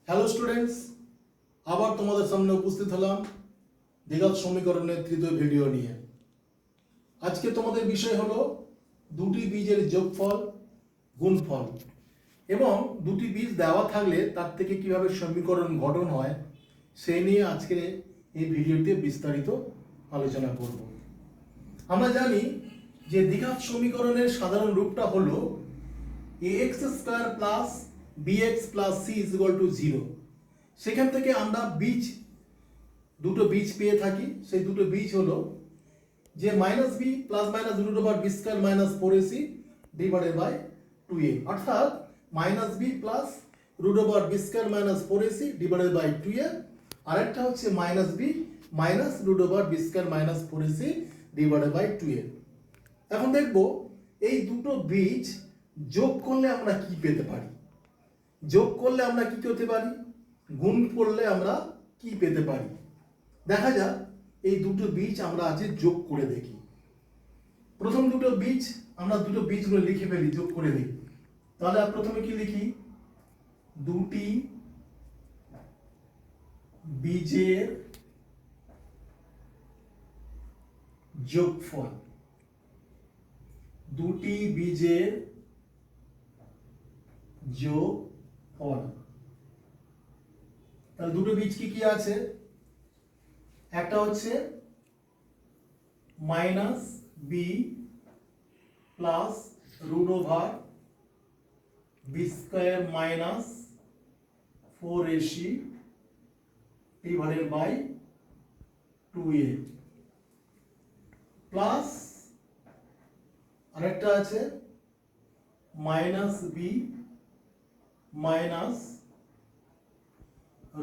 Hello students, আবার তোমাদের সামনে উপস্থিত হলাম দ্বিঘাত সমীকরণের তৃতীয় ভিডিও নিয়ে। আজকে তোমাদের বিষয় হলো দুটি বীজের যোগফল, গুণফল এবং দুটি বীজ দেওয়া থাকলে তার থেকে কিভাবে সমীকরণ গঠন হয় সেই নিয়ে আজকে এই ভিডিওতে বিস্তারিত আলোচনা করব। আমরা জানি যে দ্বিঘাত সমীকরণের সাধারণ রূপটা হলো ax square plus bx plus c is equal to 0। সেখান থেকে আমরা দুটো বীজ পেয়ে থাকি। সেই দুটো বীজ হলো যে minus b plus minus root over b square minus 4ac divided by 2a, অর্থাৎ minus b plus root over b square minus 4ac divided by 2a, আর একটা হচ্ছে minus b minus root over b square minus 4ac divided by 2a। এখন দেখব এই দুটো বীজ যোগ করলে আমরা কি পেতে পারি, যোগ করলে আমরা কি করতে পারি, গুণ করলে আমরা কি পেতে পারি। দেখা যাক এই দুটো বীজ আমরা আজকে যোগ করে দেখি। প্রথম দুটো বীজ আমরা দুটো বীজগুলো লিখে ফেলি, যোগ করে দিই। তাহলে প্রথমে কি লিখি, দুটি বীজের যোগফল, দুটি বীজের যোগফল। তাহলে দুটো বীজ কি কি আছে, একটা হচ্ছে minus b plus root over b square minus 4ac divided by 2a plus আরেকটা আছে minus b minus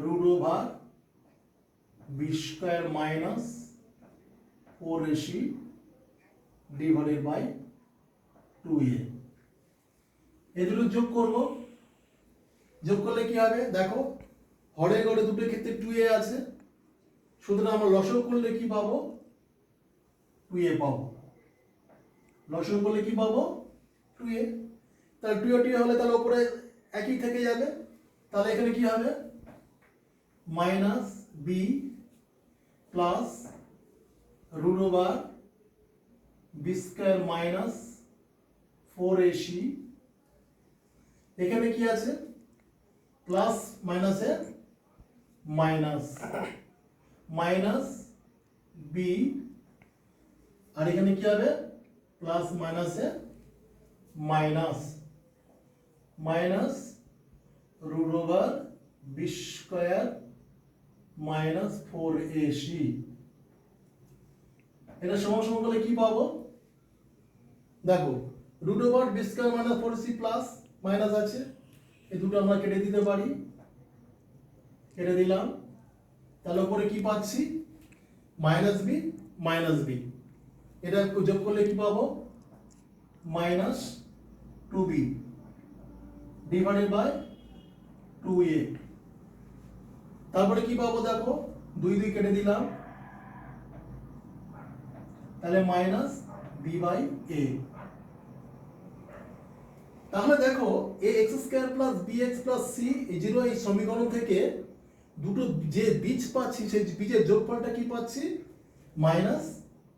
root over b square minus 4ac divided by 2a। এই দুটো যোগ করব। যোগ করলে কি হবে দেখো, হরে গড়ে দুটোর ক্ষেত্রে 2a আছে, সুতরাং আমরা লসগু করলে কি পাবো, 2a পাবো। লসগু করলে কি পাবো, 2a। তাহলে 2a হলে তাহলে উপরে একই থেকে যাবে। তাহলে এখানে কি হবে, minus b plus root over b square minus 4ac, এখানে কি আছে প্লাস মাইনাসে মাইনাস, মাইনাস বি, আর এখানে কি হবে প্লাস মাইনাসে minus, minus root over b square minus 4ac। এটা সমান সমান করলে কি পাবো দেখো, root over b square minus 4ac plus minus আছে, এই দুটো আমরা কেটে দিতে পারি, কেটে দিলাম। তাহলে উপরে কি পাচ্ছি, মাইনাস বি মাইনাস বি, এটা যোগ করলে কি পাবো, minus 2b divided by 2a। তারপরে কি পাবো দেখো, 2 কেটে দিলাম, তাহলে মাইনাস বি বাই এ। তাহলে দেখো ax square plus bx plus c এই 0 এই সমীকরণ থেকে দুটো যে বীজ পাচ্ছি সেই বীজের যোগফলটা কি পাচ্ছি, মাইনাস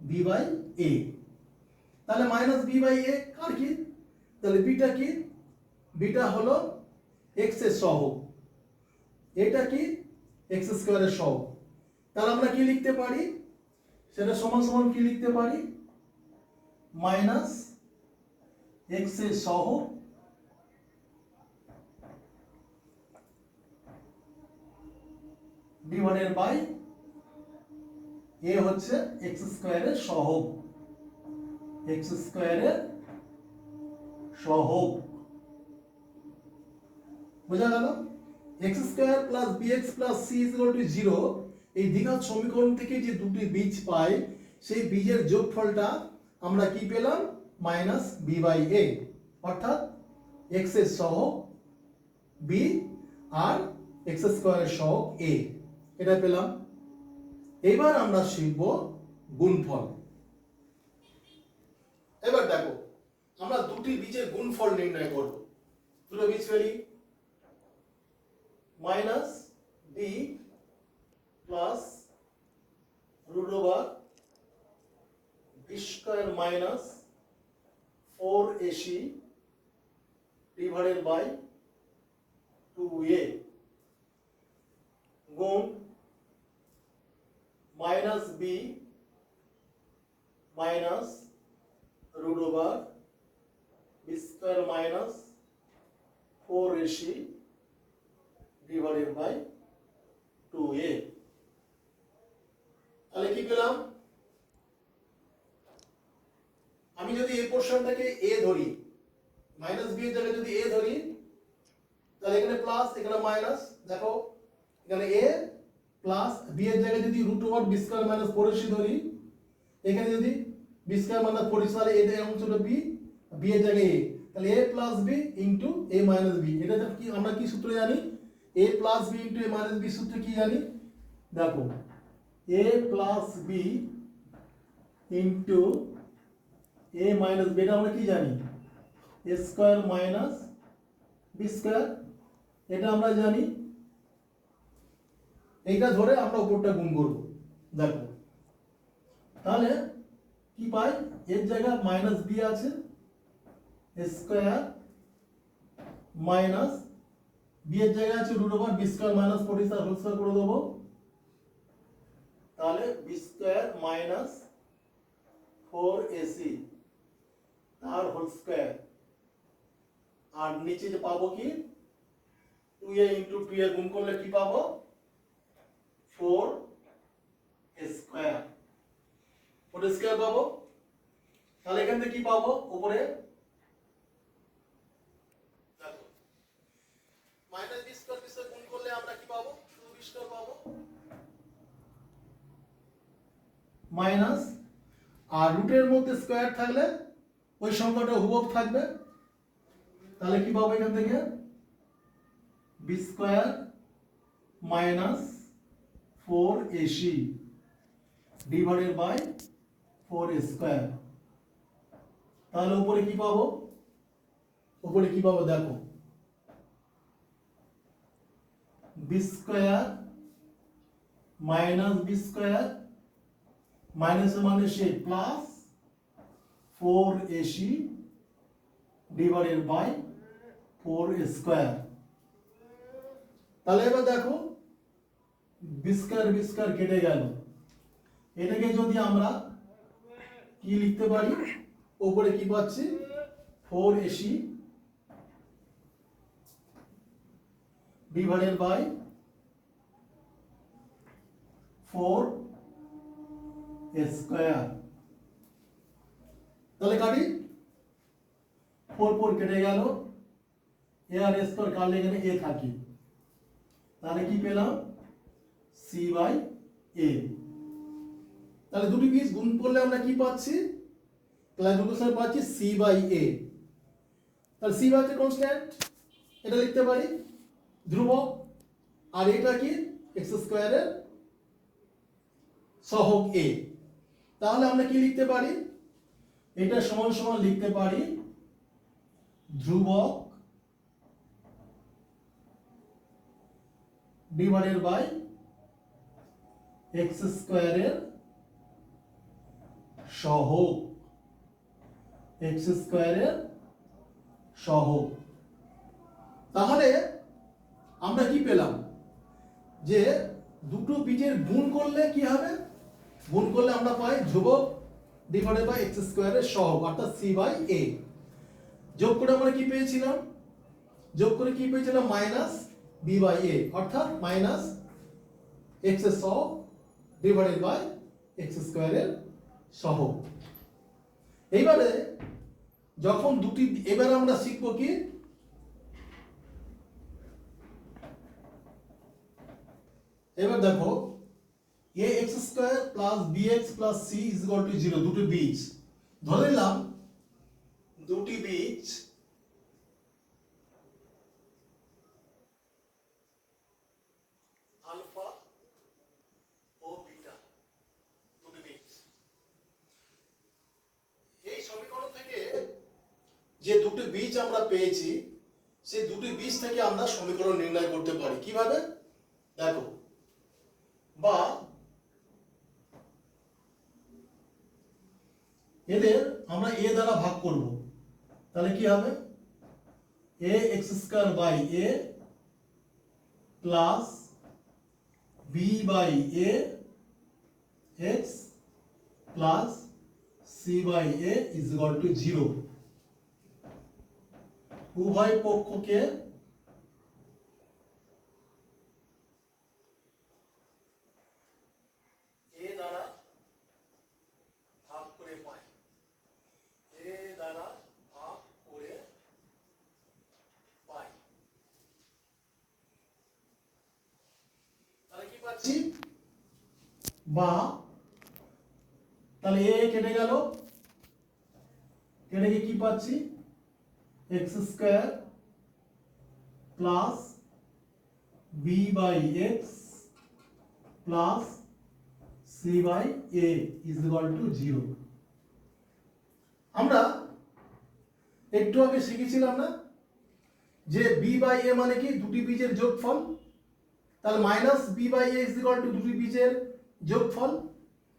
বি বাই এ। তাহলে মাইনাস বি বাই এ কার কি, তাহলে বিটা কি, বিটা হলো এক্স এর সহগ, এটা কি এক্স স্কয়ারের সহগ। তাহলে আমরা কি লিখতে পারি, সেটা সমান সমান কি লিখতে পারি, মাইনাস এক্স এর সহগ ডিভাইডেড বাই এ হচ্ছে এক্স স্কয়ারের সহগ, এক্স স্কয়ারের সহগ। বোঝা গেল, x square plus b x plus c is equal to 0 এই দ্বিঘাত সমীকরণ থেকে যে দুটি বীজ পাই সেই বীজের যোগফলটা আমরা কি পেলাম, মাইনাস বি বাই এ, অর্থাৎ এক্স এর সহগ বি আর এক্স স্কয়ারের সহগ এ, এটা পেলাম। এবার আমরা শিখব গুণফল। এবার দেখো আমরা দুটি বীজের গুণফল নির্ণয় করব। দুটো বীজ ফেলি, minus b plus root over b square minus 4ac divided by 2a গুণ minus b minus root over b square minus 4ac divided by 2a। তাহলে কি পেলাম? আমি যদি এই পোরশনটাকে a ধরি, মাইনাস b এর জায়গায় যদি a ধরি, তাহলে এখানে প্লাস এখানে মাইনাস, দেখো এখানে a প্লাস b এর জায়গায় যদি root over b square minus 4ac ধরি, এখানে যদি বি স্কয়ার মাইনাস 4ac তাহলে a এর অংশ হলো b, b এর জায়গায় a, তাহলে a plus b into a minus b। এটা কি আমরা কি সূত্র জানি? a plus b into a minus b সূত্র কি জানি? দেখো a plus b into a minus b, এটা আমরা কি জানি? a স্কয়ার মাইনাস b স্কয়ার, এটা আমরা জানি। এইটা ধরে আমরা উপরটা গুণ করব। দেখো তাহলে কি পাই? এর জায়গায় মাইনাস b আছে, a স্কয়ার মাইনাস b এর জায়গায় আছে root over b square minus 4ac whole square করে দেবো। তাহলে বি স্কয়ার মাইনাস 4ac তার হোল স্কয়ার, আর নিচে যে পাবো কি 2a ইনটু 2a গুণ করলে কি পাবো? 4a স্কয়ার, 4a স্কয়ার পাবো। তাহলে এখান থেকে কি পাবো? উপরে দেখো minus B square b square গুণ করলে আমরা কি পাবো? 2b স্কয়ার পাবো মাইনাস, আর রুটের মধ্যে স্কয়ার থাকলে ওই সংখ্যাটা হুবহু থাকবে। তাহলে কি পাবো এখান থেকে? B square minus 4ac divided by 4a square. তাহলে উপরে কি পাবো? উপরে কি পাবো দেখো, B square minus B square minus মানে সে plus 4ac divided by 4a square. তাহলে এবার দেখো বি স্কয়ার কেটে গেল। এটাকে যদি আমরা কি লিখতে পারি? উপরে কি পাচ্ছি? 4ac divided by 4a square. তাহলে কাটি, 4 4 কেটে গেল, a আর s স্কয়ার কাটলে এখানে a থাকে। তাহলে কি পেলাম? c by a। তাহলে দুটি বীজ গুণ করলে আমরা কি পাচ্ছি? ক্লাসিফিকেশন পাচ্ছি c বাই a। তাহলে c বাই হচ্ছে কনস্ট্যান্ট, এটা লিখতে পারি ধ্রুবক, আর এটা কি? x স্কয়ারের সহগ a। তাহলে আমরা কি লিখতে পারি? এটা সমান সমান লিখতে পারি ধ্রুবক ডিভাইডেড বাই x স্কয়ারের সহগ, x স্কয়ারের সহগ। তাহলে আমরা কি পেলাম? যে দুটো বীজের গুণ করলে কি হবে? গুণ করলে আমরা পাই ধ্রুবক ডিভাইডেড বাই x স্কয়ারের সহগ, অর্থাৎ c বাই a। যোগ করে আমরা কি পেয়েছিলাম? যোগ করে কি পেয়েছিলাম? মাইনাস b বাই a, অর্থাৎ মাইনাস x এর সহগ ডিভাইডেড বাই x স্কয়ারের সহগ। এইবারে যখন দুটি, এবারে আমরা শিখবো কি? এবার দেখো ax square plus bx plus c is equal to 0, দুটি বীজ ধরে নিলাম। দুটি বীজ আলফা ও বিটা, দুটি বীজ। এই সমীকরণ থেকে যে দুটি বীজ আমরা পেয়েছি সেই দুটি বীজ থেকে আমরা সমীকরণ নির্ণয় করতে পারি। কিভাবে? দেখো, বা এদের আমরা এ দ্বারা ভাগ করব, তাহলে কি হবে? A X square by A plus B by A X plus C by A is equal to 0। উভয় পক্ষকে এ দ্বারা ভাগ করে পাই, এ দ্বারা ভাগ করে পাই। তাহলে কি পাচ্ছি? বা তাহলে এ কেটে গেল, কেটে গিয়ে কি পাচ্ছি? X square plus B by x plus C by A is equal to 0। আমরা একটু আগে শিখেছিলাম না যে বি বাই এ মানে কি? দুটি বীজের যোগফল। তাহলে minus b by A is equal to দুটি বীজের যোগফল।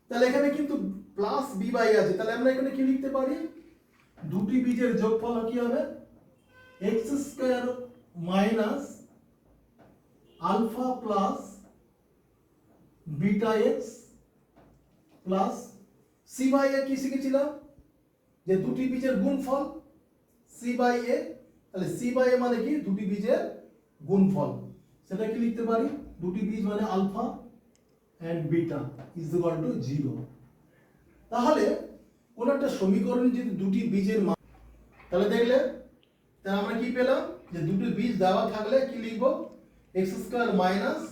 তাহলে এখানে কিন্তু প্লাস বি বাই আছে, তাহলে আমরা এখানে কি লিখতে পারি? দুটি বীজের যোগফল কি হবে? X square minus alpha plus beta x plus C by A. কি শিখেছিলাম? যে দুটি বীজের গুণফল সি বাই এ। তাহলে সি বাই এ মানে কি? দুটি বীজের গুণফল। সেটা কি লিখতে পারি? দুটি বীজ মানে alpha and beta is equal to 0। তাহলে কোন একটা সমীকরণে যদি দুটি বীজের মান, তাহলে দেখলে তাহলে আমরা কি পেলাম? যে দুটি বীজ দেওয়া থাকলে কি লিখব? এক্স স্কয়ার মাইনাস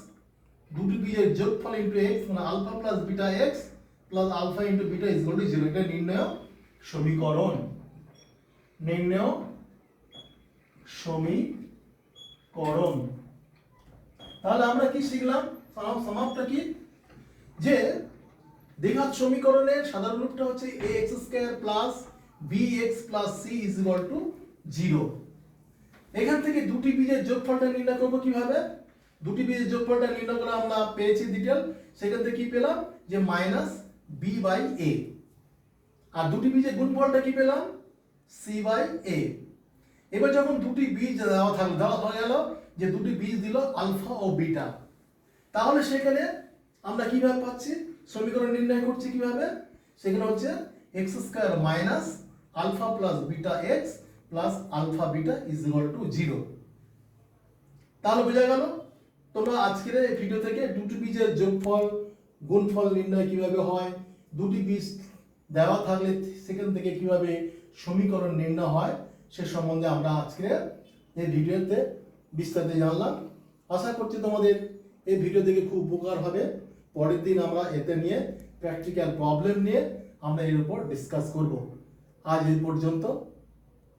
দুটি বীজের যোগফল ইনটু এক্স মানে alpha plus beta x plus alpha into beta is equal to 0। এটা নির্ণয় সমীকরণ, নির্ণয় সমীকরণ। তাহলে আমরা কি শিখলাম? সমাপ্ত কি? যে দ্বিঘাত সমীকরণের সাধারণ রূপটা হচ্ছে a x square plus bx plus c is equal to 0। এখান থেকে দুটি বীজের যোগফলটা নির্ণয় করব কিভাবে? দুটি বীজের যোগফলটা নির্ণয় করা আমরা পেয়েছি ডিটেল। সেখান থেকে কি পেলাম? যে মাইনাস b বাই a। আর দুটি বীজের গুণফলটা কি পেলাম? c by a। এবার যখন দুটি বীজ দেওয়া থাকলো, দেওয়া হয়ে গেল যে দুটি বীজ দিল আলফা ও বিটা, তাহলে সেখানে আমরা কিভাবে পাচ্ছি? সমীকরণ নির্ণয় করছি কিভাবে? সেখানে হচ্ছে x square minus alpha plus beta x plus alpha beta is equal to 0। তাহলে বোঝা গেল তোমরা আজকের এই ভিডিও থেকে দুটি বীজের যোগফল গুণফল নির্ণয় কিভাবে হয়, দুটি বীজ দেওয়া থাকলে সেখান থেকে কিভাবে সমীকরণ নির্ণয় হয় সে সম্বন্ধে আমরা আজকে এই ভিডিওতে বিস্তারিত জানলাম। আশা করছি তোমাদের এই ভিডিও দেখে খুব উপকার হবে। পরের দিন আমরা এতে নিয়ে প্র্যাকটিক্যাল প্রবলেম নিয়ে আমরা এর উপর ডিসকাস করব। আজ এই পর্যন্ত।